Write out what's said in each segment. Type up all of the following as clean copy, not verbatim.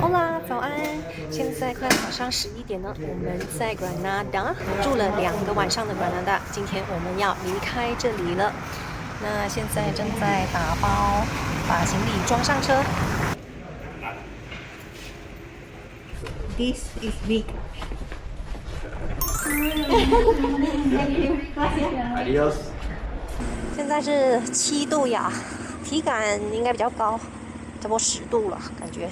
Hola，早安！现在快早上11点了，我们在 Granada 住了2个晚上的 Granada， 今天我们要离开这里了。那现在正在打包，把行李装上车。This is me 。Adiós。现在是7度呀，体感应该比较高，差不多10度了，感觉。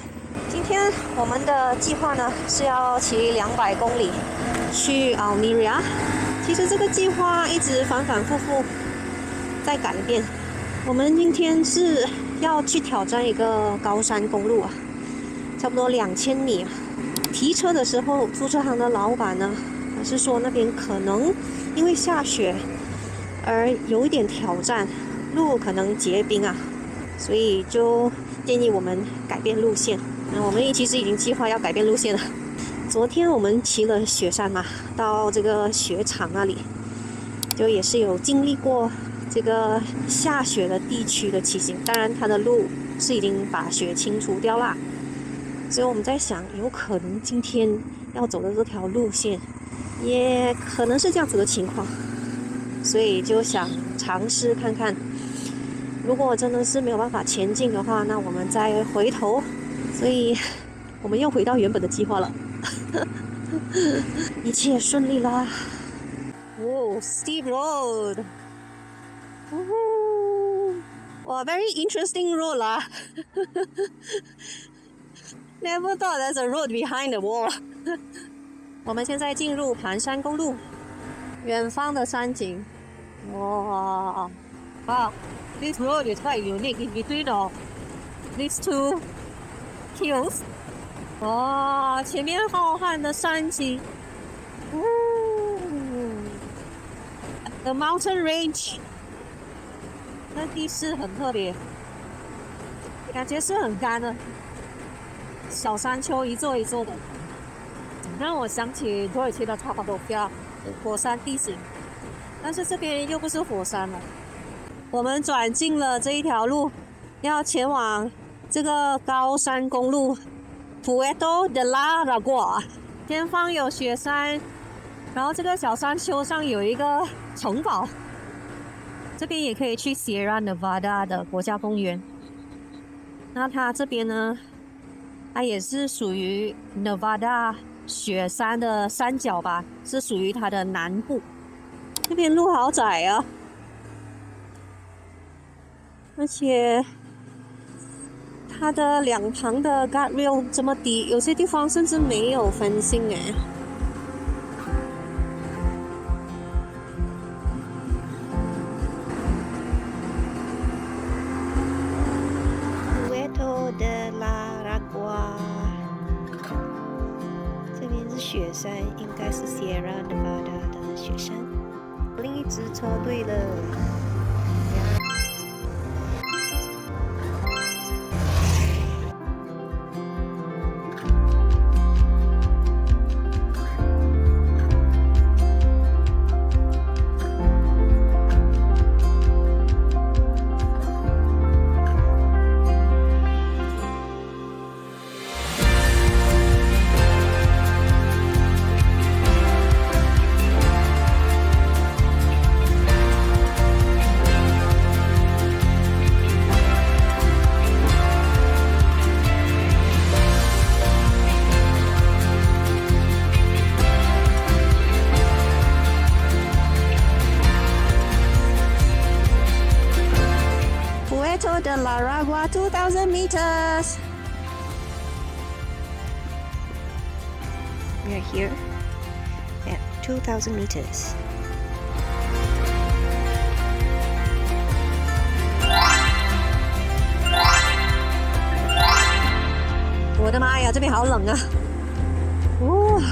今天我们的计划呢是要骑200公里去 Almeria。其实这个计划一直反反复复在改变。我们今天是要去挑战一个高山公路啊，差不多2000米啊。提车的时候，租车行的老板呢是说那边可能因为下雪而有一点挑战，路可能结冰啊，所以就建议我们改变路线。我们其实已经计划要改变路线了。昨天我们骑了雪山嘛，到这个雪场那里，就也是有经历过这个下雪的地区的骑行。当然，它的路是已经把雪清除掉啦，所以我们在想，有可能今天要走的这条路线，也可能是这样子的情况，所以就想尝试看看。如果真的是没有办法前进的话，那我们再回头。所以我们又回到原本的计划了。一切顺利啦。哦 steep road。哇 very interesting road 啦。Never thought there's a road behind the wall。我们现在进入盘山公路，远方的山景。哇！Wow, this road is quite unique in between of these two hills。哇，前面浩瀚的山景。The mountain range。那地势很特别，感觉是很干的，小山丘一座一座的，让我想起土耳其的卡帕多西亚火山地形，但是这边又不是火山了。我们转进了这一条路，要前往这个高山公路 Puerto de la Ragua。 前方有雪山，然后这个小山丘上有一个城堡。这边也可以去 Sierra Nevada 的国家公园。那它这边呢，它也是属于 Nevada 雪山的山脚吧，是属于它的南部。这边路好窄啊，而且它的两旁的 guardrail 这么低，有些地方甚至没有分心哎。Puerto de la Ragua， 这边是雪山，应该是 Sierra Nevada 的雪山。另一支车队了。Puerto de la Ragua, 2,000 meters. We are here at 2,000 meters. 我的妈呀，这边好冷啊！哦，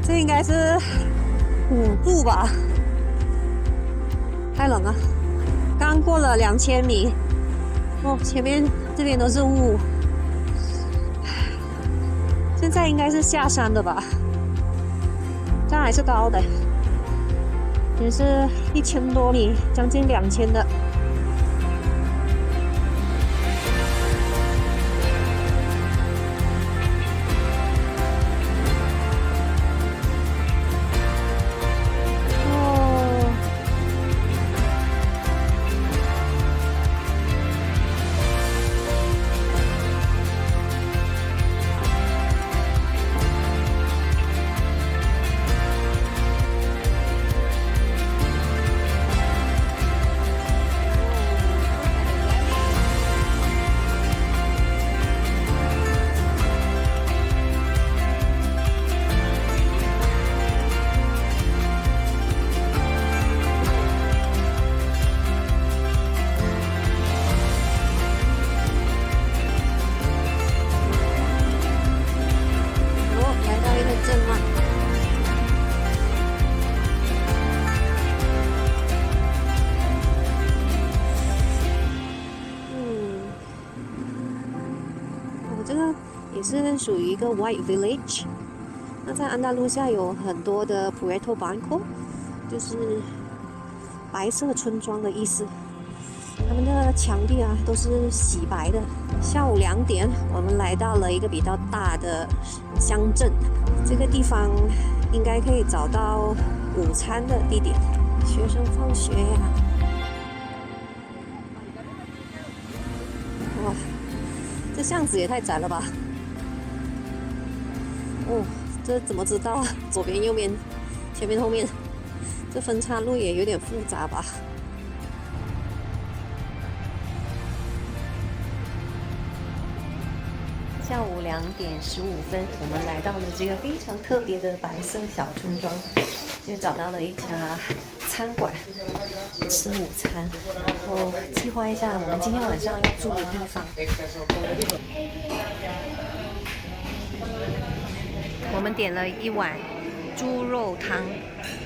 这应该是5度吧，太冷了。刚过了2000米，哦，前面这边都是雾，现在应该是下山的吧？这样还是高的，也是1000多米，将近2000的。这个也是属于一个 White Village。那在安达卢西亚有很多的 Puerto Banco， 就是白色村庄的意思。他们的墙壁啊都是洗白的。下午2点，我们来到了一个比较大的乡镇，这个地方应该可以找到午餐的地点。学生放学呀、哇，这巷子也太窄了吧！哦，这怎么知道左边、右边、前面、后面？这分岔路也有点复杂吧？下午2点15分，我们来到了这个非常特别的白色小村庄，就找到了一家餐馆吃午餐，然后计划一下我们今天晚上要住的地方。我们点了1碗猪肉汤，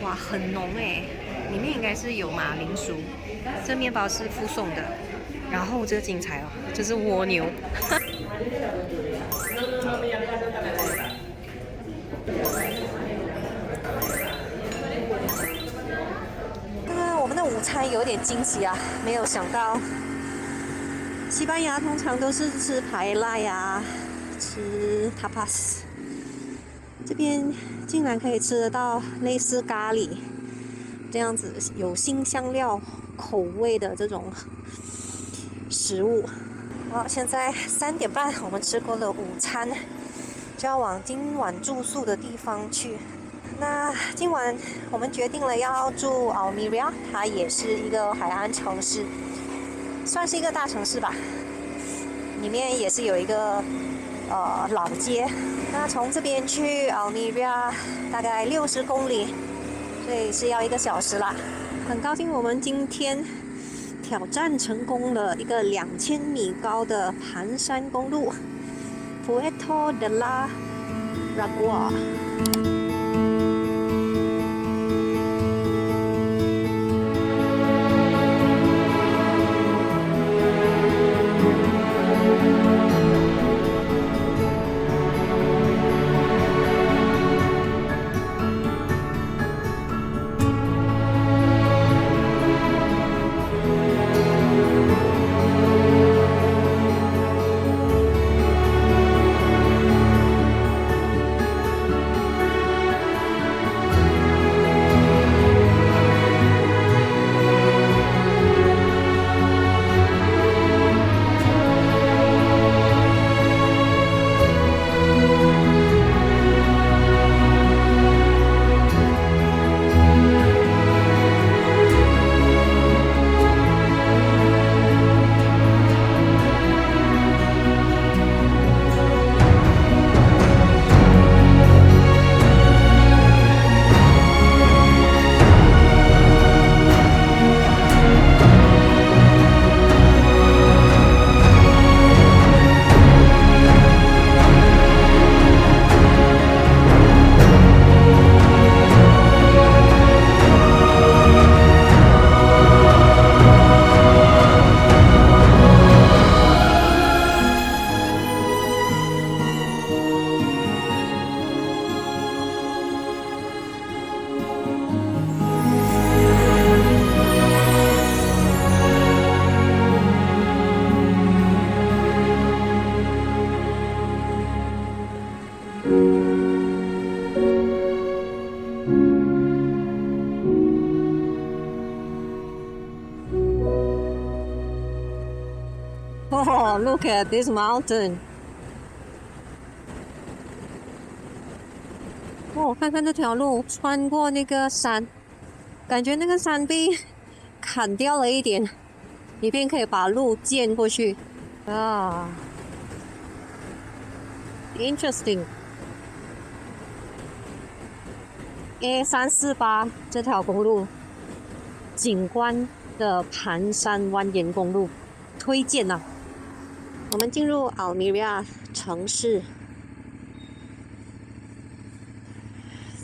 哇，很浓哎，里面应该是有马铃薯。这面包是附送的，然后这个精彩哦，这是蜗牛。我们的午餐有点惊喜啊，没有想到西班牙通常都是吃排辣呀，吃 tapas， 这边竟然可以吃得到类似咖喱这样子有新香料口味的这种食物。好，现在3点半，我们吃过了午餐，就要往今晚住宿的地方去。那今晚我们决定了要住Almería，它也是一个海岸城市，算是一个大城市吧。里面也是有一个老街。那从这边去Almería大概60公里，所以是要1个小时啦。很高兴我们今天挑战成功了一个2000米高的盘山公路 Puerto de la Ragua。Oh, look at this mountain. 哦，看看这条路穿过那个山，感觉那个山被砍掉了一点，里边可以把路建过去啊。Interesting。A348这条公路，景观的盘山蜿蜒公路，推荐呐、我们进入Almería城市，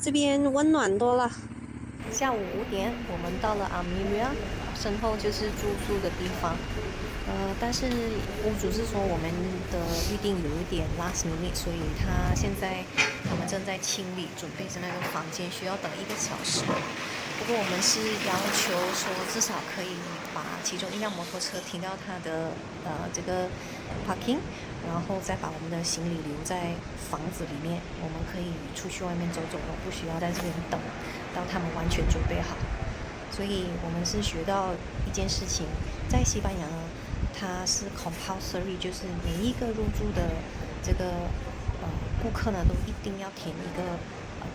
这边温暖多了。下午5点，我们到了Almería，身后就是住宿的地方。但是屋主是说我们的预定有一点 last minute， 所以他们正在清理，准备着那个房间，需要等1个小时。不过我们是要求说至少可以把其中一辆摩托车停到他的这个 parking， 然后再把我们的行李留在房子里面，我们可以出去外面走走了，不需要在这边等到他们完全准备好。所以我们是学到一件事情，在西班牙呢，它是 compulsory， 就是每一个入住的这个顾客呢都一定要填一个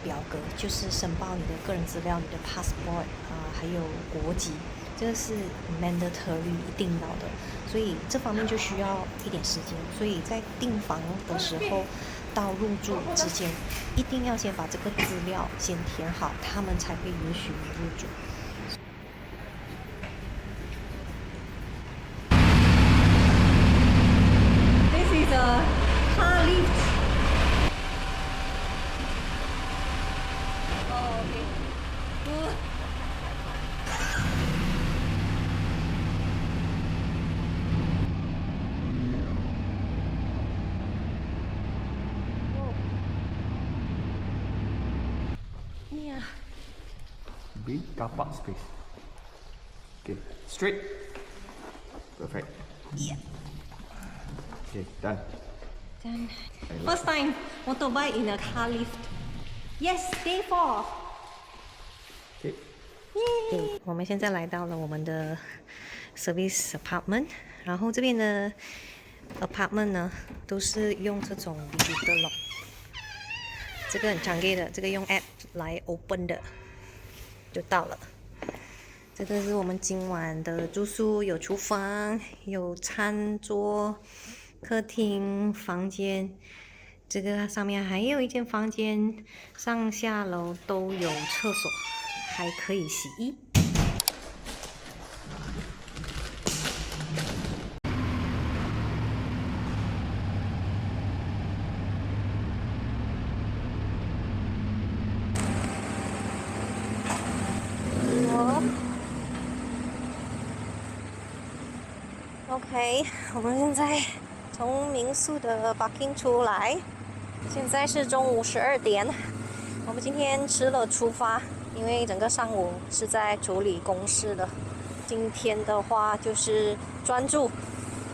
表格，就是申报你的个人资料、你的 passport 还有国籍，这个是 mandatory 一定要的，所以这方面就需要一点时间。所以在订房的时候到入住之间，一定要先把这个资料先填好，他们才会允许你入住。This is a car lift. Big car park space. Okay, straight. Perfect. Yeah. Okay, done. Done. First time motorbike in a car lift. Yes, day 4. Okay. Yay! 我们现在来到了我们的 service apartment， 然后这边的 apartment 呢都是用这种 digital lock， 这个很常见的，这个用 app 来 open 的就到了。这个是我们今晚的住宿，有厨房，有餐桌、客厅、房间。这个上面还有一间房间，上下楼都有厕所，还可以洗衣。OK， 我们现在从民宿的 parking 出来，现在是中午12点。我们今天吃了出发，因为整个上午是在处理公事的。今天的话就是专注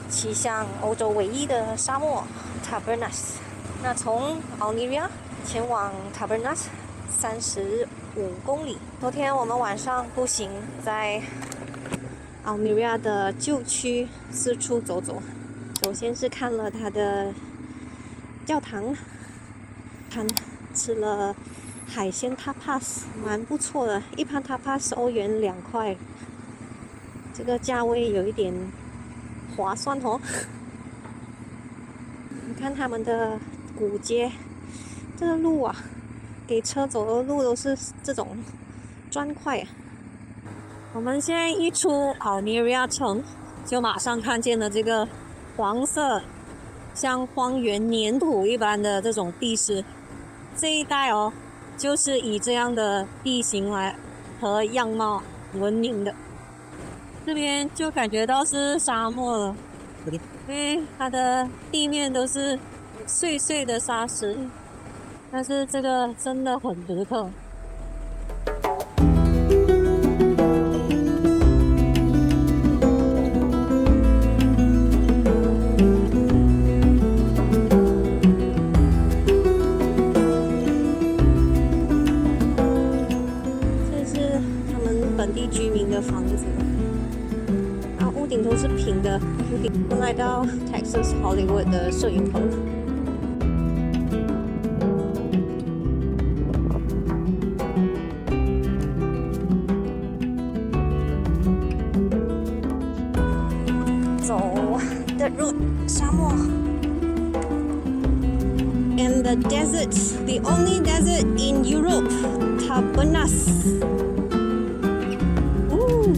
骑向欧洲唯一的沙漠 Tabernas。那从 Almeria 前往 Tabernas 35公里。昨天我们晚上步行在Almeria 的旧区四处走走，首先是看了它的教堂，吃了海鲜 tapas， 蛮不错的，一盘 tapas 欧元2块，这个价位有一点划算哦。你看他们的古街，这个路啊，给车走的路都是这种砖块。我们现在一出 Almeria 城，就马上看见了这个黄色像荒原粘土一般的这种地势。这一带哦，就是以这样的地形来和样貌闻名的。这边就感觉到是沙漠了，因为它的地面都是碎碎的沙石，但是这个真的很独特。本地居民的房子，屋顶都是平的。我们来到 Texas Hollywood 的摄影棚。走的路，沙漠。And the desert, the only desert in Europe, Tabernas. Ooh.